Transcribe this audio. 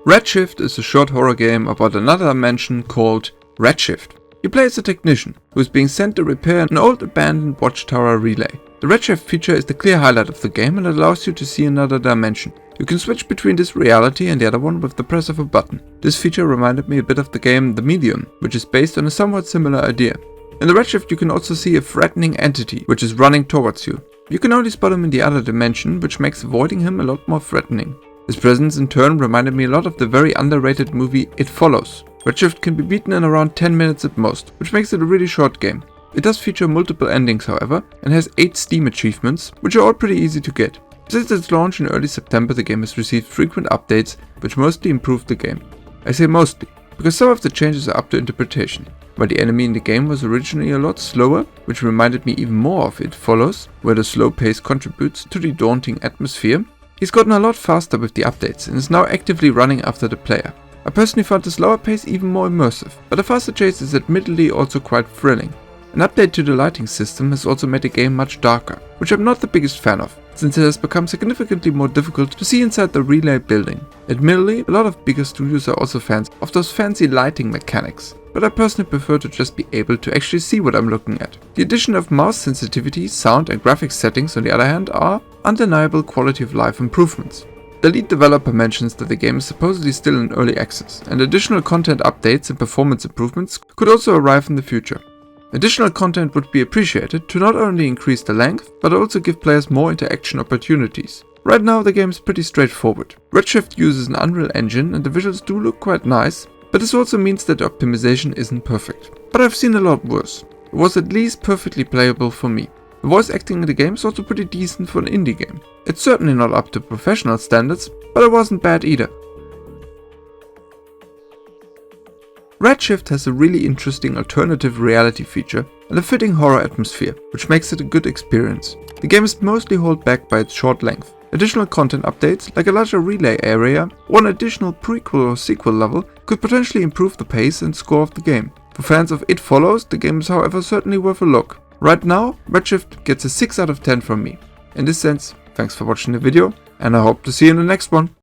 Redshift is a short horror game about another dimension called Redshift. You play as a technician who is being sent to repair an old abandoned watchtower relay. The Redshift feature is the clear highlight of the game and allows you to see another dimension. You can switch between this reality and the other one with the press of a button. This feature reminded me a bit of the game The Medium, which is based on a somewhat similar idea. In the Redshift you can also see a threatening entity which is running towards you. You can only spot him in the other dimension, which makes avoiding him a lot more threatening. His presence in turn reminded me a lot of the very underrated movie It Follows. Redshift can be beaten in around 10 minutes at most, which makes it a really short game. It does feature multiple endings however, and has 8 Steam achievements, which are all pretty easy to get. Since its launch in early September, the game has received frequent updates, which mostly improved the game. I say mostly, because some of the changes are up to interpretation. While the enemy in the game was originally a lot slower, which reminded me even more of It Follows, where the slow pace contributes to the daunting atmosphere, he's gotten a lot faster with the updates and is now actively running after the player. I personally found the slower pace even more immersive, but the faster chase is admittedly also quite thrilling. An update to the lighting system has also made the game much darker, which I'm not the biggest fan of, since it has become significantly more difficult to see inside the relay building. Admittedly, a lot of bigger studios are also fans of those fancy lighting mechanics, but I personally prefer to just be able to actually see what I'm looking at. The addition of mouse sensitivity, sound and graphics settings on the other hand are undeniable quality of life improvements. The lead developer mentions that the game is supposedly still in early access, and additional content updates and performance improvements could also arrive in the future. Additional content would be appreciated to not only increase the length, but also give players more interaction opportunities. Right now the game is pretty straightforward. Redshift uses an Unreal Engine and the visuals do look quite nice, but this also means that the optimization isn't perfect. But I've seen a lot worse. It was at least perfectly playable for me. The voice acting in the game is also pretty decent for an indie game. It's certainly not up to professional standards, but it wasn't bad either. Redshift has a really interesting alternative reality feature and a fitting horror atmosphere, which makes it a good experience. The game is mostly held back by its short length. Additional content updates, like a larger relay area or an additional prequel or sequel level, could potentially improve the pace and score of the game. For fans of It Follows, the game is however certainly worth a look. Right now, Redshift gets a 6 out of 10 from me. In this sense, thanks for watching the video, and I hope to see you in the next one.